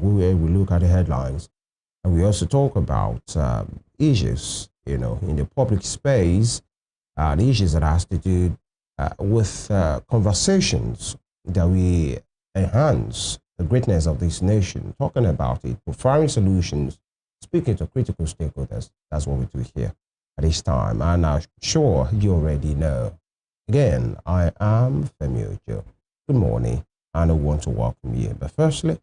we look at the headlines, and we also talk about issues, in the public space, the issues that has to do with conversations that we enhance the greatness of this nation, talking about it, providing solutions, speaking to critical stakeholders. That's what we do here at this time. And I'm sure you already know. Again, I am Femi Ojo. Good morning, and I want to welcome you. But firstly,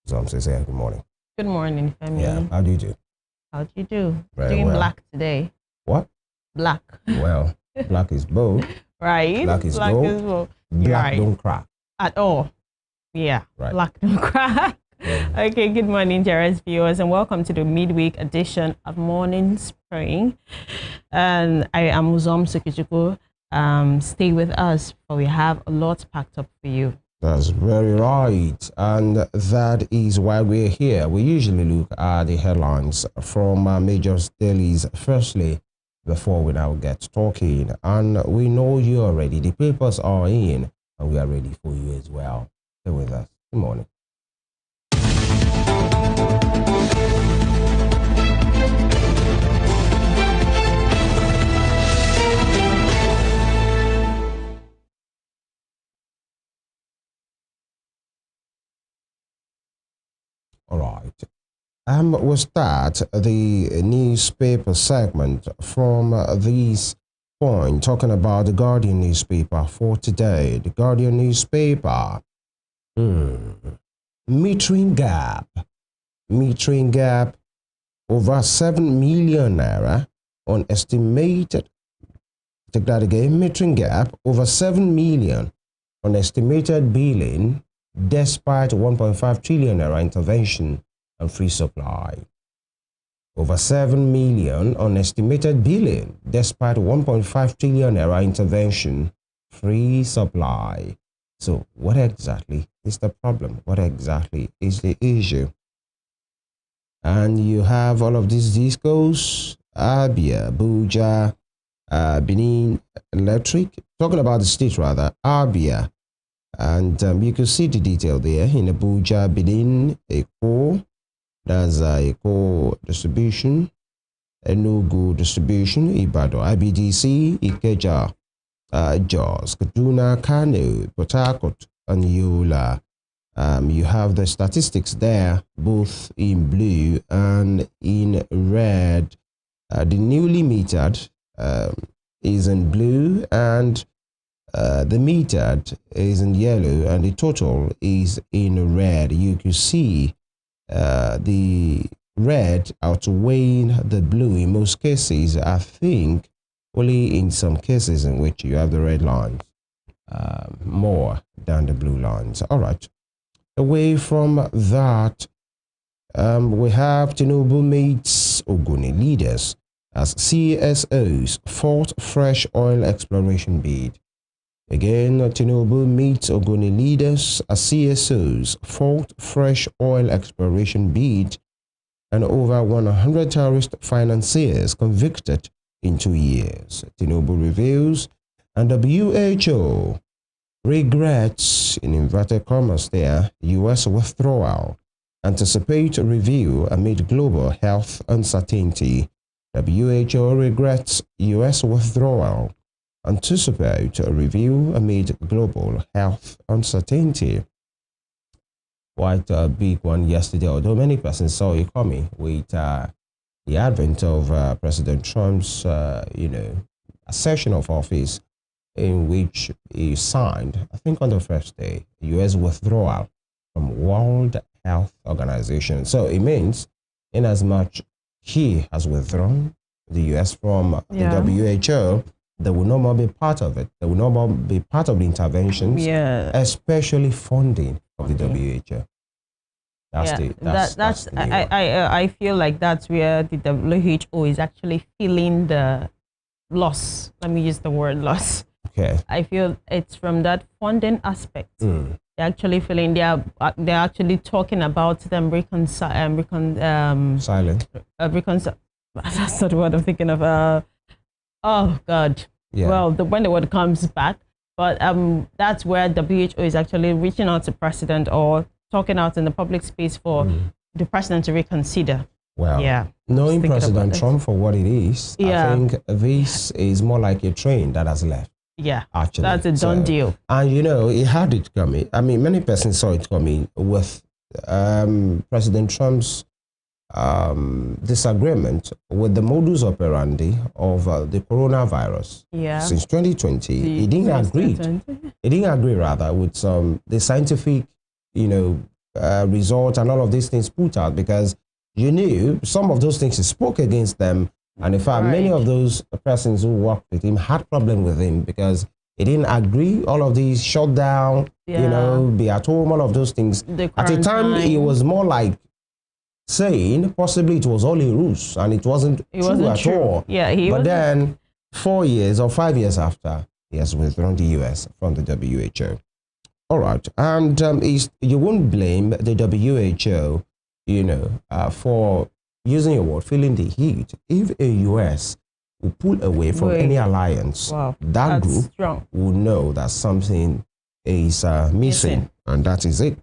Zom says, good morning. Good morning, Femi. Yeah, how do you do? How do you do? Very Doing well. black today. What? Black. Well, black is bold. Right? Black is gold. Black Right. don't crack. At all. Yeah. Right. Black don't crack. Yeah. Okay, good morning, Jerez viewers, and welcome to the midweek edition of Morning Spring. And I am Uzom Sukichuku. Stay with us, for we have a lot packed up for you. That's very right. And that is why we're here. We usually look at the headlines from major dailies firstly, before we now get talking. And we know you already. The papers are in, and we are ready for you as well. Stay with us. Good morning. All right. We'll start the newspaper segment from this point, talking about the Guardian newspaper for today. The Guardian newspaper. Metering gap over 7 million naira on estimated. Take that again. Metering gap over 7 million on estimated billing, despite 1.5 trillion naira intervention and free supply. Over 7 million on estimated billing, despite 1.5 trillion naira intervention, free supply. So what exactly is the problem? What exactly is the issue? And you have all of these discos, Abia, Abuja, Benin Electric, talking about the state rather, Abia. And you can see the detail there in Abuja, Benin, Eko, that's Eko distribution, Enugu distribution, Ibadan, IBDC, Ikeja, Jos, Kaduna, Kano, Port Harcourt, and Yola. You have the statistics there, both in blue and in red. The newly metered is in blue, and the metered is in yellow, and the total is in red. You can see the red outweighing the blue in most cases. I think only in some cases in which you have the red lines more than the blue lines. All right. Away from that, we have Tinubu meets Ogoni leaders as CSOs fought fresh oil exploration bid. Again, Tinubu meets Ogoni leaders as CSOs fought fresh oil exploration bid, and over 100 terrorist financiers convicted in 2 years. Tinubu reveals, and WHO regrets, in inverted commas there, U.S. withdrawal. Anticipate review amid global health uncertainty. WHO regrets U.S. withdrawal. Anticipate a review amid global health uncertainty. Quite a big one yesterday, although many persons saw it coming with the advent of President Trump's, accession of office, in which he signed, I think on the first day, U.S. withdrawal from World Health Organization. So it means, in as much he has withdrawn the U.S. from the WHO, they will no more be part of it. They will no more be part of the interventions, especially funding of the WHO. I feel like that's where the WHO is actually feeling the loss. Let me use the word loss. Okay. I feel it's from that funding aspect. They're actually feeling they're actually talking about them silent. That's not what I'm thinking of. Oh God. Yeah. Well, when the word comes back, but that's where WHO is actually reaching out to president or talking out in the public space for the president to reconsider. Well, yeah, knowing President Trump for what it is, yeah. I think this is more like a train that has left. Yeah, actually. That's a done deal. And you know, it had it coming. I mean, many persons saw it coming with President Trump's disagreement with the modus operandi of the coronavirus. Yeah. Since 2020, he didn't agree. He didn't agree, rather, with the scientific, you know, results and all of these things put out, because you knew some of those things he spoke against them. And in fact, many of those persons who worked with him had problem with him because he didn't agree. All of these shut down, you know, be at home, all of those things. At the time, it was more like saying possibly it was all a ruse and it wasn't true at all. Yeah, but then 4 years or 5 years after, he has withdrawn the US from the WHO. All right. And you won't blame the WHO, you know, for using your word, feeling the heat. If a US will pull away from any alliance, that group will know that something is missing, and that is it.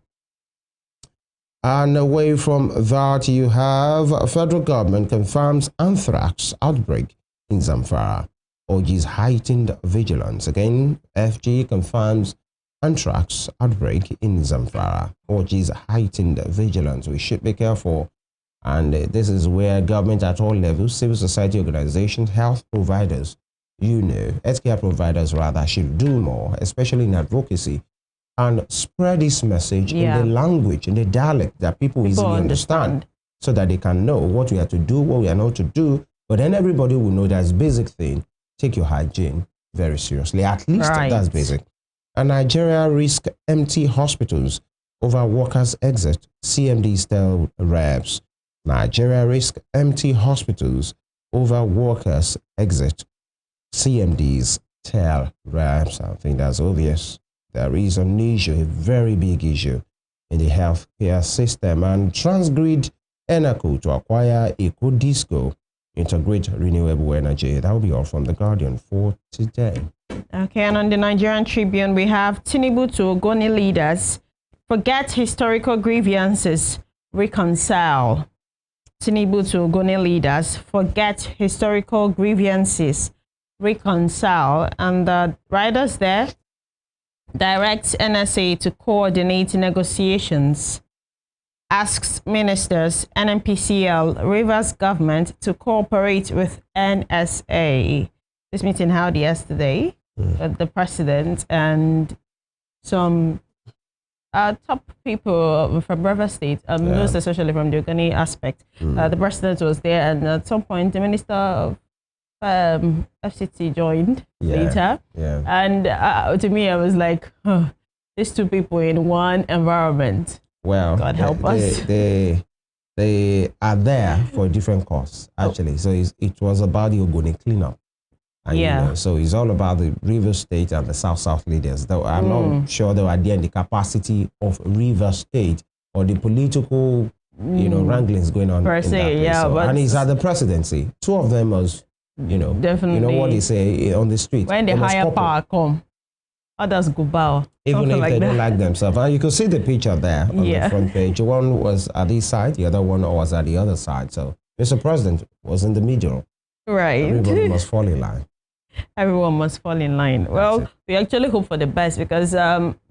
And away from that, you have federal government confirms anthrax outbreak in Zamfara, urges heightened vigilance. Again, FG confirms anthrax outbreak in Zamfara, urges heightened vigilance. We should be careful. And this is where government at all levels, civil society organizations, health providers, you know, healthcare providers rather, should do more, especially in advocacy, and spread this message in the language, in the dialect that people easily understand, so that they can know what we are to do, what we are not to do. But then everybody will know that's basic thing. Take your hygiene very seriously. At least that's basic. And Nigeria risk empty hospitals over workers' exit, CMDs tell reps. Nigeria risk empty hospitals over workers' exit, CMDs tell reps. I think that's obvious. There is an issue, a very big issue in the healthcare system. And Transgrid Enerco to acquire EcoDisco, integrate renewable energy. That will be all from The Guardian for today. Okay, and on the Nigerian Tribune, we have Tinubu to Ogoni leaders, forget historical grievances, reconcile. Tinubu to Ogoni leaders, forget historical grievances, reconcile. And the writers there directs NSA to coordinate negotiations, asks ministers, NNPCL, Rivers government to cooperate with NSA. This meeting held yesterday with the president and some top people from Rivers State, most especially from the Ogoni aspect. The president was there, and at some point the minister of FCT joined later. And to me, I was like, these two people in one environment. Well, God help us. They are there for a different cause, actually. So it was about the Ogoni cleanup. And, you know, so it's all about the Rivers State and the South leaders. Though I'm not sure they were there in the capacity of Rivers State or the political, you know, wranglings going on. Per se, and he's at the presidency. Two of them was, you know, definitely. You know what they say on the street. When the higher power come, others go bow. Even if they don't like themselves. And you can see the picture there on the front page. One was at this side, the other one was at the other side. So Mr. President was in the middle. Right. Everybody must fall in line. Everyone must fall in line. Well, we actually hope for the best because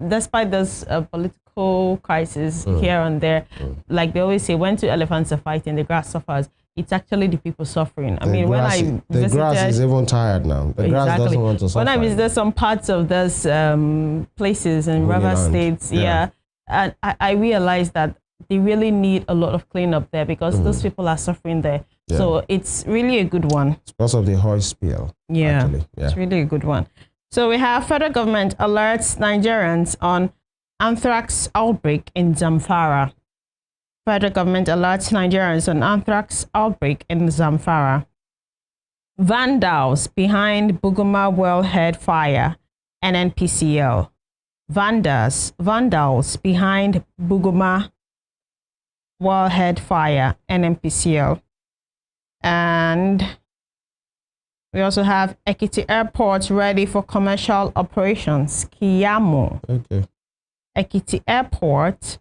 despite this political crisis here and there, like they always say, when two elephants are fighting, the grass suffers. It's actually the people suffering. I mean, when I visited, the grass is even tired now. The grass doesn't want to suffer. When I visited some parts of those places in River States, and I realized that they really need a lot of cleanup there because those people are suffering there. So it's really a good one. It's because of the oil spill. Actually. It's really a good one. So we have federal government alerts Nigerians on anthrax outbreak in Zamfara. Federal government alerts Nigerians on anthrax outbreak in Zamfara. Vandals behind Buguma wellhead fire, NNPCL. Vandals behind Buguma wellhead fire, NNPCL. And we also have Ekiti Airport ready for commercial operations. Kiyamo. Okay. Ekiti Airport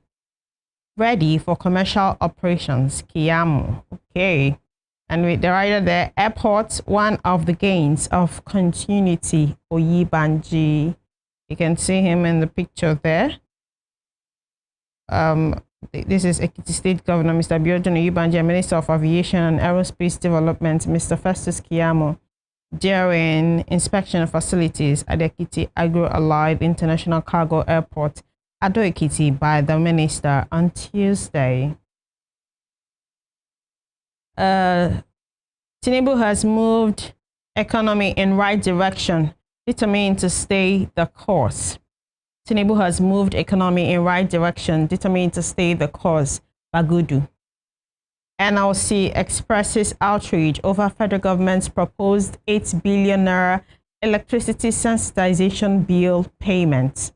ready for commercial operations. Kiamu. Okay. And with the writer there, airport, one of the gains of continuity, Oyibanji. You can see him in the picture there. This is Ekiti State Governor, Mr. Biodun Oyibanji, and Minister of Aviation and Aerospace Development, Mr. Festus Keyamo, during inspection of facilities at the Ekiti Agro-Allied International Cargo Airport, Ado Ekiti, by the Minister on Tuesday. Tinubu has moved economy in right direction, determined to stay the course. Tinubu has moved economy in right direction, determined to stay the course. Bagudu. NLC expresses outrage over federal government's proposed 8 billion naira electricity sensitization bill payment.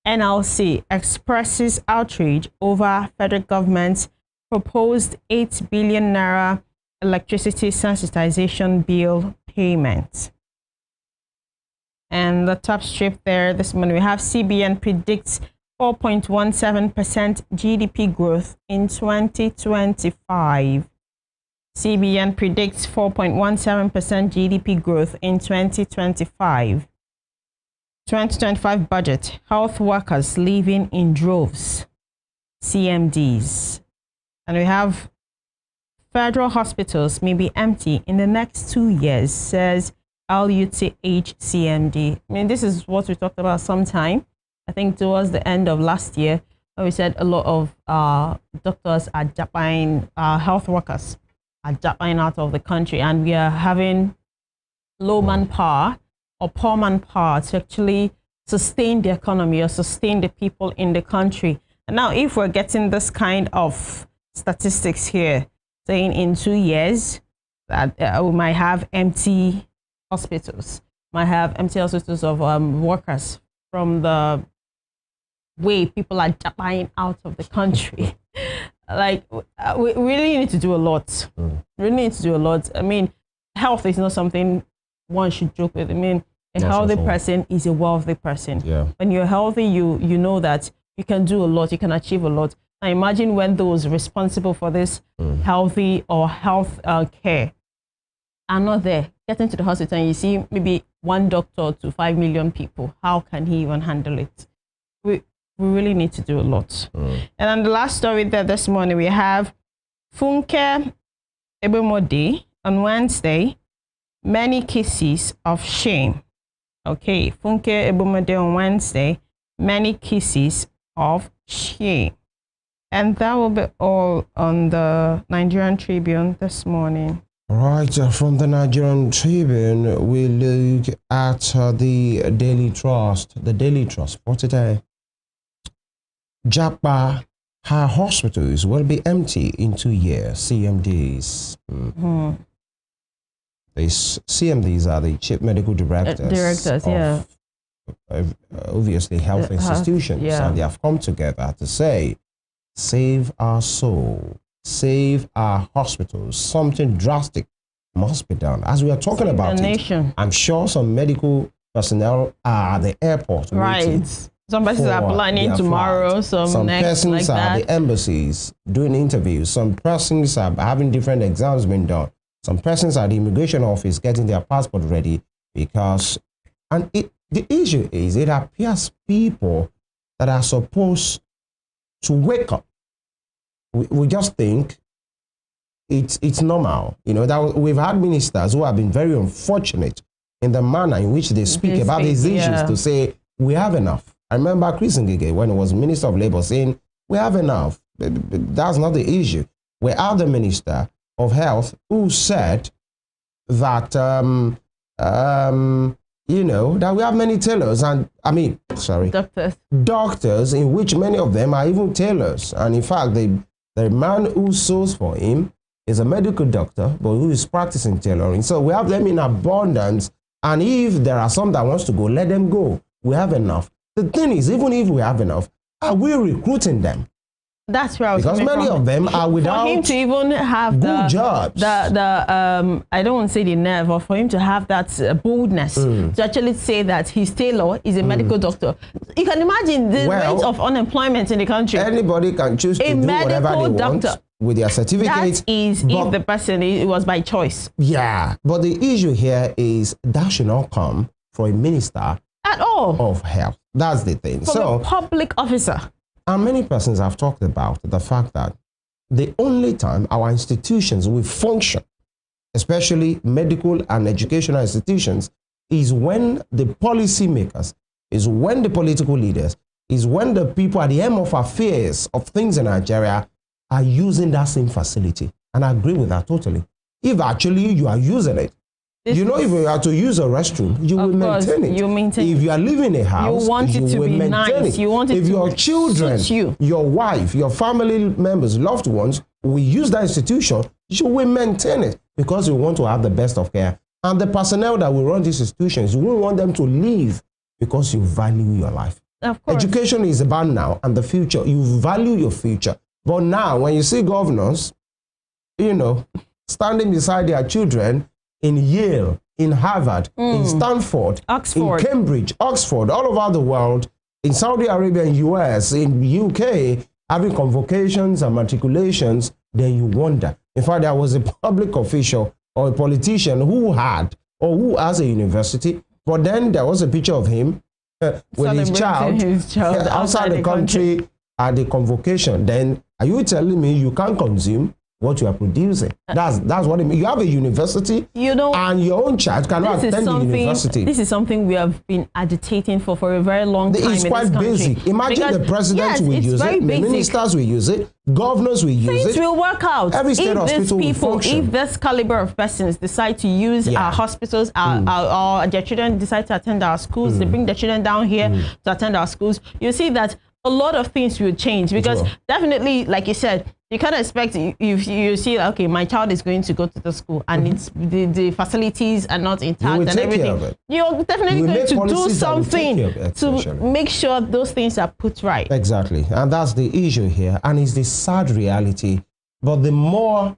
NLC expresses outrage over federal government's proposed 8 billion naira electricity sensitization bill payment. And the top strip there this morning, we have CBN predicts 4.17% GDP growth in 2025. CBN predicts 4.17% GDP growth in 2025. 2025 budget, health workers leaving in droves, CMDs. And we have federal hospitals may be empty in the next 2 years, says LUTH-CMD. I mean, this is what we talked about sometime, I think towards the end of last year, where we said a lot of doctors are dropping, health workers are dropping out of the country, and we are having low manpower or poor manpower to actually sustain the economy or sustain the people in the country. And now if we're getting this kind of statistics here, saying in 2 years that we might have empty hospitals, of workers from the way people are dying out of the country. Like, we really need to do a lot. Really need to do a lot. I mean, health is not something one should joke with. I mean, a healthy person is a wealthy person. Yeah. When you're healthy, you know that you can do a lot, you can achieve a lot. Now imagine when those responsible for this healthy or health care are not there. Get into the hospital and you see maybe 1 doctor to 5 million people. How can he even handle it? We really need to do a lot. And then the last story there this morning, we have Funke Ebemode on Wednesday, many kisses of shame. Okay, Funke Ebemode on Wednesday, many kisses of shame. And that will be all on the Nigerian Tribune this morning. Right, from the Nigerian Tribune, we look at the Daily Trust. The Daily Trust for today. Japa, her hospitals will be empty in 2 years, CMDs. These CMDs are the chief medical directors of, obviously, health institutions. And they have come together to say, save our soul, save our hospitals. Something drastic must be done. As we are talking about it, I'm sure some medical personnel are at the airport. Right. Some persons are planning tomorrow, some next, persons are at the embassies doing interviews. Some persons are having different exams being done. Some persons are at the immigration office getting their passport ready because, and the issue is, it appears people that are supposed to wake up, we just think it's normal. You know, that we've had ministers who have been very unfortunate in the manner in which they speak about these issues to say, we have enough. I remember Chris Ngige, when he was Minister of Labor, saying, we have enough. That's not the issue. We have the Minister of Health who said that, you know, that we have many tailors and, doctors, in which many of them are even tailors. And in fact, the man who sews for him is a medical doctor, but who is practicing tailoring. So we have them in abundance. And if there are some that wants to go, let them go. We have enough. The thing is, even if we have enough, are we recruiting them? That's where I was because coming many from. of them are without for him to even have good jobs. I don't want to say the nerve, or for him to have that boldness to actually say that his tailor is a medical doctor. You can imagine the rate of unemployment in the country. Anybody can choose to do whatever they want with their certificates. That is if the person, it was by choice. Yeah, but the issue here is that should not come from a minister at all of health. That's the thing. From a public officer. And many persons have talked about the fact that the only time our institutions will function, especially medical and educational institutions, is when the policymakers, is when the political leaders, is when the people at the end of affairs of things in Nigeria are using that same facility. And I agree with that totally. If actually you are using it, if you have to use a restroom, you will maintain it. You maintain if you are living in a house, you want it to be nice. You want it if your children, your wife, your family members, loved ones will use that institution, you will maintain it because you want to have the best of care. And the personnel that will run these institutions, you won't want them to leave because you value your life. Of course. Education is about now and the future. You value your future. But now, when you see governors, standing beside their children in Yale, in Harvard, in Stanford, Oxford, in Cambridge, Oxford, all over the world, in Saudi Arabia, in US, in UK, having convocations and matriculations, then you wonder. In fact, there was a public official or a politician who has a university, but then there was a picture of him with his child outside the country at the convocation. Then are you telling me you can't consume what you are producing? That's what it means. You have a university, and your own child cannot attend the university. This is something we have been agitating for a very long time. It's quite basic. Imagine the president will use it, the ministers will use it, governors will use it. Things will work out. Every state hospital will function. If this caliber of persons decide to use our hospitals, their children decide to attend our schools, they bring their children down here to attend our schools, you see that a lot of things will change because definitely, like you said, you can't expect if you see, okay, my child is going to go to the school and it's the facilities are not intact and everything. You're definitely going to do something to make sure those things are put right. Exactly. And that's the issue here. And it's the sad reality. But the more,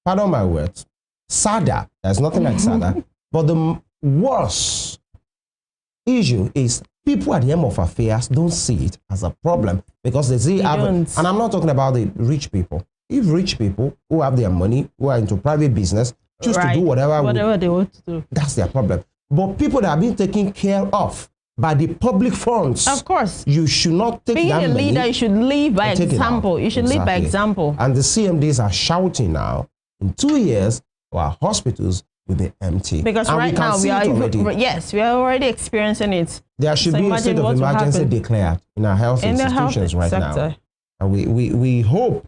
pardon my words, sadder, there's nothing like sadder, but the worse issue is people at the end of affairs don't see it as a problem because they see and I'm not talking about the rich people. If rich people who have their money, who are into private business, choose to do whatever they want to do, that's their problem. But people that are being taken care of by the public funds, of course, you should not take being that a leader, money, you should lead by example. You should lead by example. And the CMDs are shouting now, in 2 years, our hospitals will be empty. Because right now we are already experiencing it. There should be a state of emergency declared in our health institutions right now. And we hope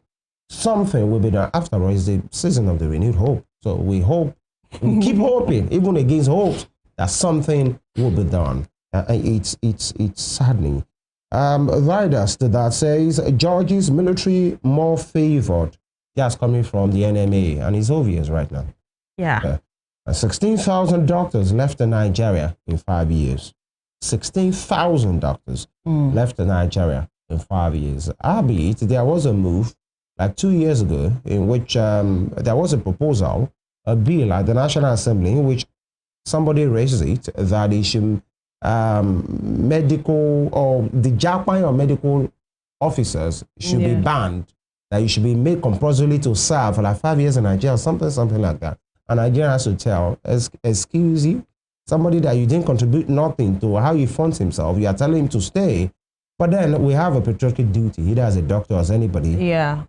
something will be done. After all, it's the season of the renewed hope. So we hope, we keep hoping, even against hope, that something will be done. It's saddening. Riders to that says, George's military more favored. That's coming from the NMA, and it's obvious right now. Yeah. 16,000 doctors left in Nigeria in 5 years. 16,000 doctors left in Nigeria in 5 years. Albeit, there was a move like 2 years ago in which there was a proposal, a bill at the National Assembly in which somebody raised it that it should medical or the Japan or medical officers should be banned, that you should be made compulsory to serve for like 5 years in Nigeria, something like that. And Nigerian has to tell, excuse you, somebody that you didn't contribute nothing to how he funds himself, you are telling him to stay. But then we have a patriotic duty, either as a doctor or as anybody. Yeah.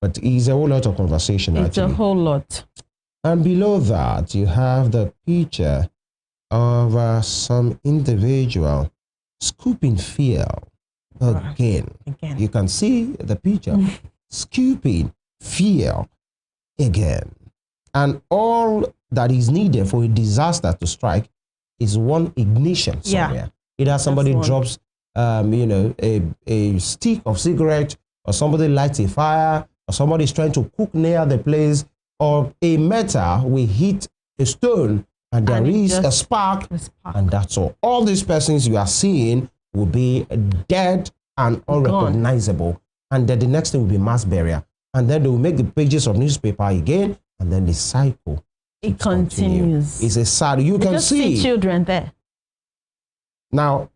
But it's a whole lot of conversation, It's a whole lot. And below that, you have the picture of some individual scooping fuel again. You can see the picture, scooping fuel again. And all that is needed for a disaster to strike is one ignition somewhere. Either somebody drops, a stick of cigarette, or somebody lights a fire, or somebody is trying to cook near the place, or a metal will hit a stone and there is a spark, and that's all. All these persons you are seeing will be dead and unrecognizable. and then the next thing will be mass burial, and then they will make the pages of newspaper again, and then the cycle. It continues. It's a sad. You can just see children there. Now,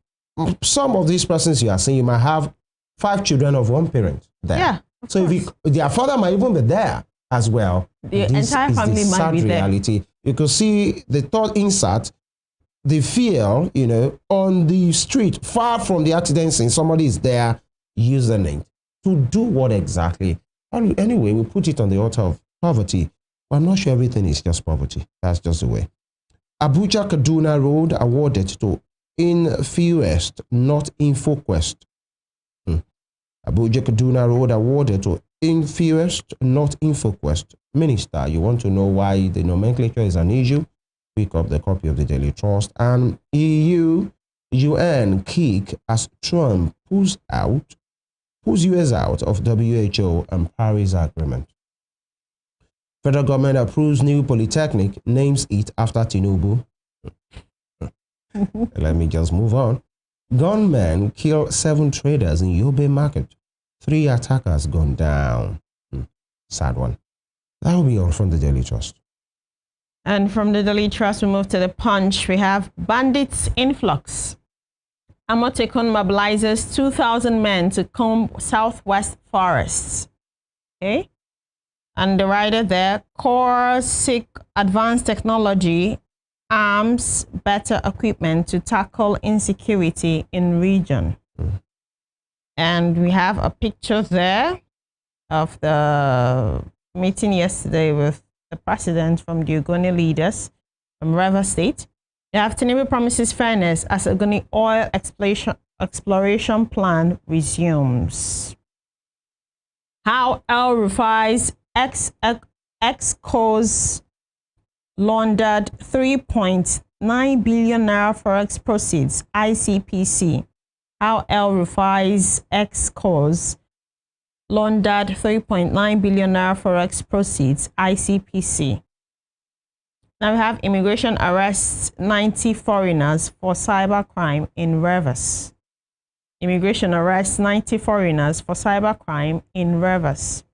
some of these persons you are saying, you might have 5 children of one parent there. Yeah. So if their father might even be there as well. The entire family might be there. Reality. You could see the third insert. They feel, on the street, far from the accident scene, somebody is there using it to do what exactly? Anyway, we put it on the altar of poverty. But I'm not sure everything is just poverty. That's just the way. Abuja Kaduna Road awarded to Infewest, not InfoQuest. Abuja Kaduna Road awarded to Infewest, not InfoQuest. Minister, you want to know why the nomenclature is an issue? Pick up the copy of the Daily Trust. And UN kick as Trump pulls US out of WHO and Paris Agreement. Federal government approves new polytechnic, names it after Tinubu. Let me just move on. Gunmen kill 7 traders in Yobe market. 3 attackers gone down. Sad one. That will be all from the Daily Trust. And from the Daily Trust, we move to the Punch. We have bandits influx. Amotekun mobilizes 2,000 men to comb southwest forests. Okay. And the writer there, Core seek advanced technology, arms, better equipment to tackle insecurity in region. And we have a picture there of the meeting yesterday with the president from the Ogoni leaders from Rivers State. The Tinubu promises fairness as Ogoni oil exploration plan resumes. How El Rufai's ex-cos laundered 3.9 billion naira forex proceeds, ICPC. How El Rufai's ex-cos laundered 3.9 billion naira forex proceeds, ICPC. Now we have immigration arrests 90 foreigners for cybercrime in Rivers. Immigration arrests 90 foreigners for cybercrime in Rivers.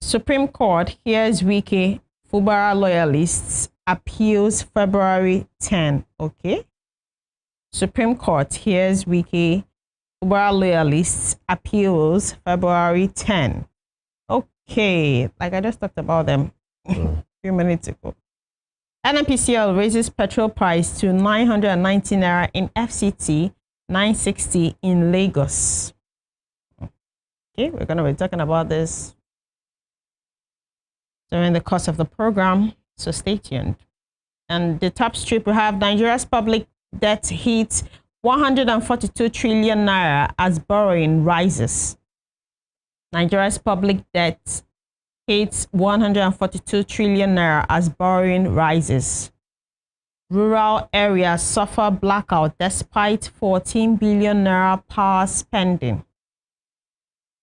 Supreme Court hears Wike Fubara loyalists appeals February 10. Okay. Supreme Court hears Wike Fubara loyalists appeals February 10. Okay. Like I just talked about them a few minutes ago. NNPCL raises petrol price to 990 naira in FCT, 960 in Lagos. Okay, we're going to be talking about this during the course of the program, so stay tuned. And the top strip, we have Nigeria's public debt hits 142 trillion naira as borrowing rises. Nigeria's public debt hits 142 trillion naira as borrowing rises. Rural areas suffer blackout despite 14 billion naira power spending.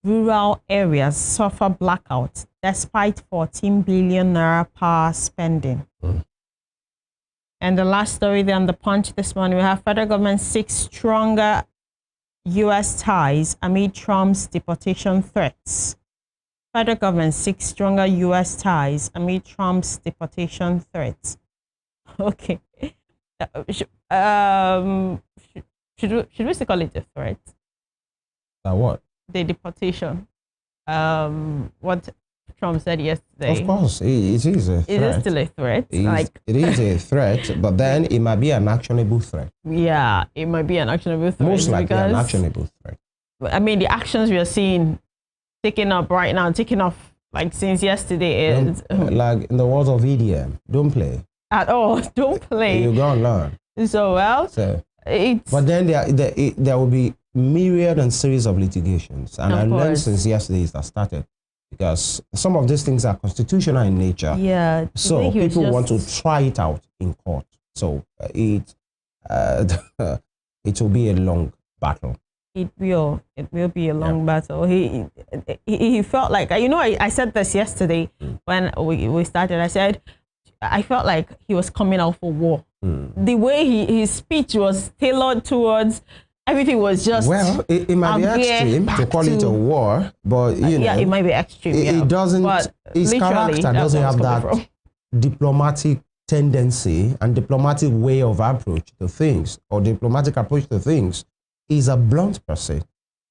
Rural areas suffer blackout despite 14 billion naira power spending. And the last story there on the Punch this morning, we have federal government seeks stronger U.S. ties amid Trump's deportation threats. Federal government seeks stronger U.S. ties amid Trump's deportation threats. Okay. Should we still call it a threat? What? The deportation. What Trump said yesterday. Of course, it is a threat. It is still a threat. It is a threat, but then it might be an actionable threat. Yeah, it might be an actionable threat. Most likely an actionable threat. I mean, the actions we are seeing taking up right now, taking off like since yesterday is like in the words of EDM, don't play at all. Don't play. You're gonna learn. So but then there will be myriad and series of litigations, and I learned since yesterday that started because some of these things are constitutional in nature. Yeah. So people want to try it out in court. So it will be a long battle. It will be a long battle. He felt like, I said this yesterday when we started. I said, I felt like he was coming out for war. The way his speech was tailored towards everything was just well, it might be extreme to call it a war, but you know, yeah, it might be extreme. It doesn't. But His character doesn't have that diplomatic tendency and diplomatic way of approach to things, or diplomatic approach to things. He's a blunt person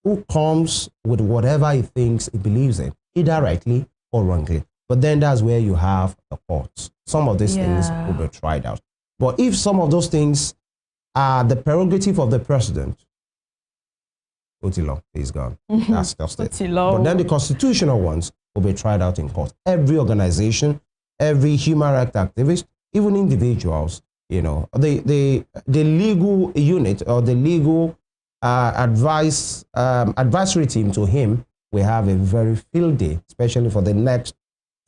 who comes with whatever he thinks he believes in, either rightly or wrongly. But then that's where you have the courts. Some of these things will be tried out. But if some of those things are the prerogative of the president, Otilo is gone. That's just it. But then the constitutional ones will be tried out in court. Every organization, every human rights activist, even individuals, you know, the legal unit or the legal advisory team to him will have a very field day, especially for the next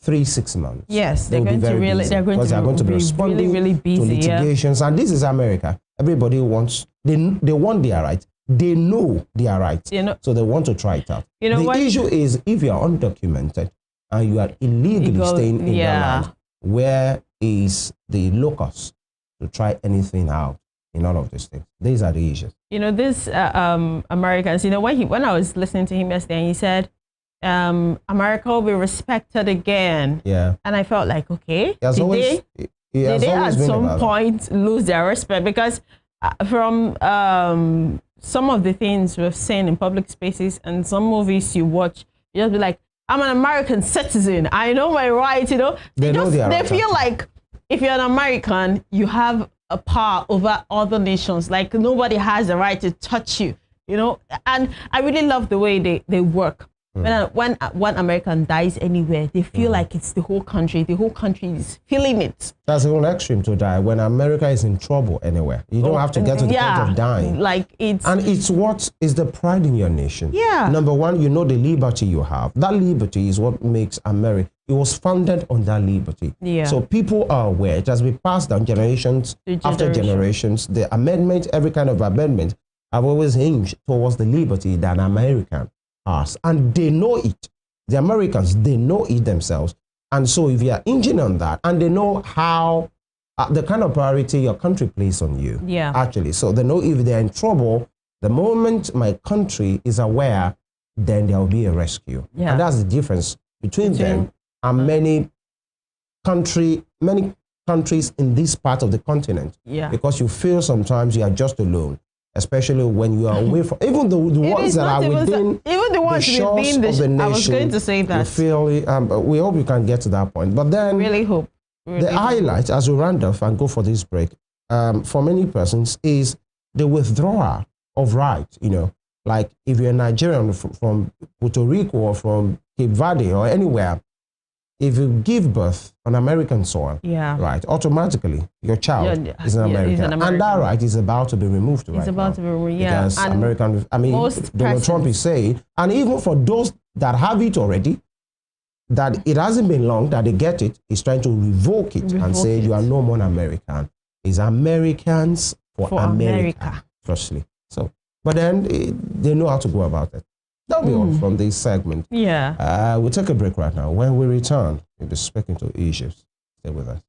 3-6 months. Yes, they're going to be responding really busy, to litigations. And this is America. Everybody wants, they want their rights. They know their rights. You know, so they want to try it out. You know, the issue is if you are undocumented and you are illegally staying in the land, where is the locus to try anything out in all of these things? These are the issues. You know, this Americans, you know, when I was listening to him yesterday, and he said, America will be respected again. Yeah. And I felt like, okay, did they at some point lose their respect? Because from some of the things we've seen in public spaces and some movies you watch, you just be like, I'm an American citizen. I know my rights, you know. They feel like if you're an American, you have a power over other nations. Like nobody has the right to touch you, you know. And I really love the way they work. When one American dies anywhere, they feel like it's the whole country. The whole country is feeling it. That's the whole extreme to die. When America is in trouble anywhere, you don't have to get to the point of dying. Like it's what is the pride in your nation. Yeah. Number one, you know the liberty you have. That liberty is what makes America. It was founded on that liberty. Yeah. So people are aware. It has been passed down generations after generations. The amendment, every kind of amendment, have always hinged towards the liberty that American us, and they know it. The Americans, they know it themselves. And so if you are hinging on that, and they know how the kind of priority your country places on you, actually. So they know if they're in trouble, the moment my country is aware, then there will be a rescue. And that's the difference between them and many countries in this part of the continent. Because you feel sometimes you are just alone, especially when you are away from, even the ones that are within the shores of the nation. I was going to say that. You feel, we hope you can get to that point. But then, really hope. The highlight, as we round off and go for this break, for many persons, is the withdrawal of rights. You know, like if you're a Nigerian from Puerto Rico or from Cape Verde or anywhere, if you give birth on American soil, right, automatically your child is an American. And that right is about to be removed right now. It's about to be removed, because American, I mean, Donald Trump is saying, and even for those that have it already, that it hasn't been long that they get it, he's trying to revoke it and say you are no more American. It's Americans for America, firstly. So, but then they know how to go about it. That'll be all from this segment. We'll take a break right now. When we return, we'll be speaking to issues. Stay with us.